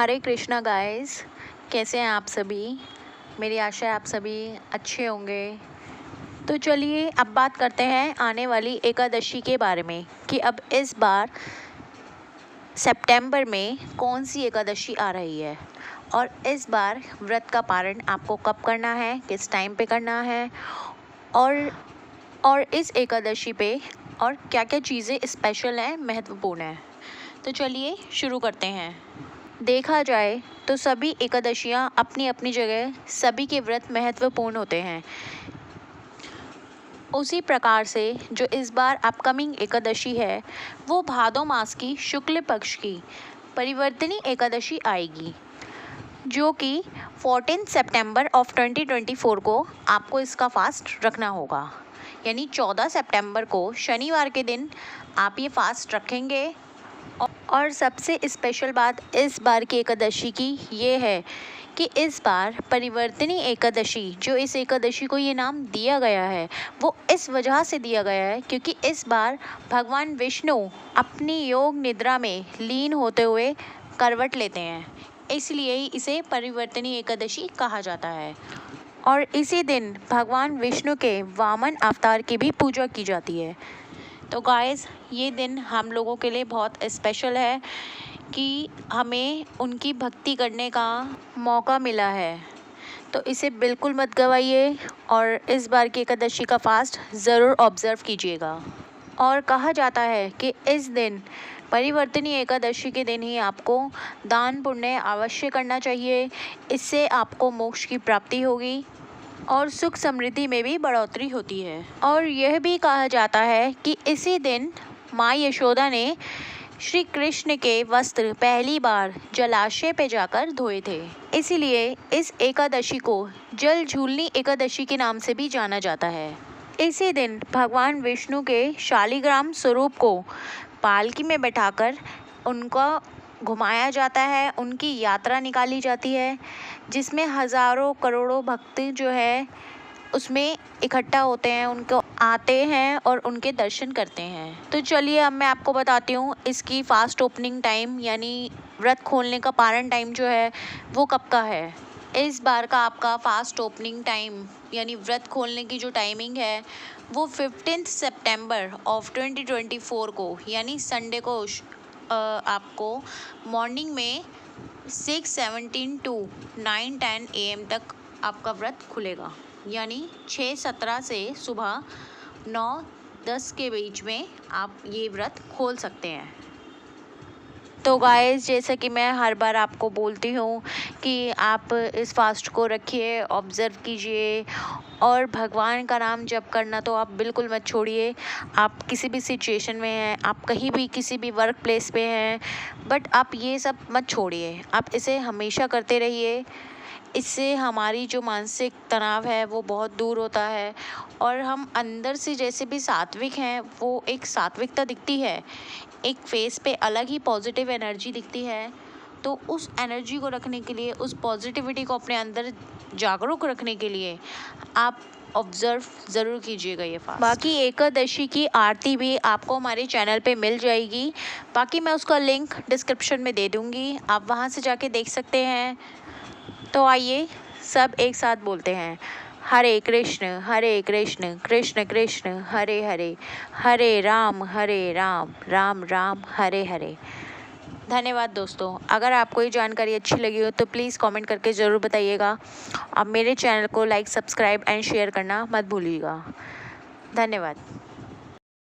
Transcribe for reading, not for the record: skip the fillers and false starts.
हरे Krishna guys, कैसे हैं आप सभी। मेरी आशा है आप सभी अच्छे होंगे। तो चलिए अब बात करते हैं आने वाली एकादशी के बारे में कि अब इस बार सितंबर में कौन सी एकादशी आ रही है और इस बार व्रत का पारण आपको कब करना है, किस टाइम पे करना है और इस एकादशी पे और क्या क्या चीज़ें स्पेशल हैं, महत्वपूर्ण हैं। तो चलिए शुरू करते हैं। देखा जाए तो सभी एकादशियां अपनी अपनी जगह सभी के व्रत महत्वपूर्ण होते हैं। उसी प्रकार से जो इस बार अपकमिंग एकादशी है वो भादो मास की शुक्ल पक्ष की परिवर्तनी एकादशी आएगी, जो कि 14 सितंबर ऑफ 2024 को आपको इसका फास्ट रखना होगा। यानी 14 सितंबर को शनिवार के दिन आप ये फास्ट रखेंगे। और सबसे स्पेशल बात इस बार की एकादशी की ये है कि इस बार परिवर्तनी एकादशी, जो इस एकादशी को ये नाम दिया गया है वो इस वजह से दिया गया है क्योंकि इस बार भगवान विष्णु अपनी योग निद्रा में लीन होते हुए करवट लेते हैं, इसलिए ही इसे परिवर्तनी एकादशी कहा जाता है। और इसी दिन भगवान विष्णु के वामन अवतार की भी पूजा की जाती है। तो गाइस, ये दिन हम लोगों के लिए बहुत स्पेशल है कि हमें उनकी भक्ति करने का मौका मिला है, तो इसे बिल्कुल मत गवाइए और इस बार की एकादशी का फास्ट ज़रूर ऑब्ज़र्व कीजिएगा। और कहा जाता है कि इस दिन परिवर्तनी एकादशी के दिन ही आपको दान पुण्य अवश्य करना चाहिए, इससे आपको मोक्ष की प्राप्ति होगी और सुख समृद्धि में भी बढ़ोतरी होती है। और यह भी कहा जाता है कि इसी दिन माँ यशोदा ने श्री कृष्ण के वस्त्र पहली बार जलाशय पे जाकर धोए थे, इसीलिए इस एकादशी को जल झूलनी एकादशी के नाम से भी जाना जाता है। इसी दिन भगवान विष्णु के शालिग्राम स्वरूप को पालकी में बैठाकर उनका घुमाया जाता है, उनकी यात्रा निकाली जाती है, जिसमें हज़ारों करोड़ों भक्त जो है उसमें इकट्ठा होते हैं, उनको आते हैं और उनके दर्शन करते हैं। तो चलिए अब मैं आपको बताती हूँ इसकी फास्ट ओपनिंग टाइम, यानी व्रत खोलने का पारण टाइम जो है वो कब का है। इस बार का आपका फास्ट ओपनिंग टाइम यानी व्रत खोलने की जो टाइमिंग है वो 15 सितंबर ऑफ 2024 को यानी संडे को आपको मॉर्निंग में 6:17 टू 9:10 AM तक आपका व्रत खुलेगा। यानी 6:17 से सुबह 9:10 के बीच में आप ये व्रत खोल सकते हैं। तो गाइस, जैसे कि मैं हर बार आपको बोलती हूँ कि आप इस फास्ट को रखिए, ऑब्ज़र्व कीजिए और भगवान का नाम जप करना तो आप बिल्कुल मत छोड़िए। आप किसी भी सिचुएशन में हैं, आप कहीं भी किसी भी वर्क प्लेस पे हैं, बट आप ये सब मत छोड़िए, आप इसे हमेशा करते रहिए। इससे हमारी जो मानसिक तनाव है वो बहुत दूर होता है और हम अंदर से जैसे भी सात्विक हैं वो एक सात्विकता दिखती है, एक फेस पे अलग ही पॉजिटिव एनर्जी दिखती है। तो उस एनर्जी को रखने के लिए, उस पॉजिटिविटी को अपने अंदर जागरूक रखने के लिए आप ऑब्ज़र्व ज़रूर कीजिएगा ये फास्ट। बाकी एकादशी की आरती भी आपको हमारे चैनल पे मिल जाएगी, बाकी मैं उसका लिंक डिस्क्रिप्शन में दे दूँगी, आप वहाँ से जाके देख सकते हैं। तो आइए सब एक साथ बोलते हैं, हरे कृष्ण कृष्ण कृष्ण हरे हरे, हरे राम राम राम हरे हरे। धन्यवाद दोस्तों। अगर आपको ये जानकारी अच्छी लगी हो तो प्लीज़ कमेंट करके ज़रूर बताइएगा। अब मेरे चैनल को लाइक, सब्सक्राइब एंड शेयर करना मत भूलिएगा। धन्यवाद।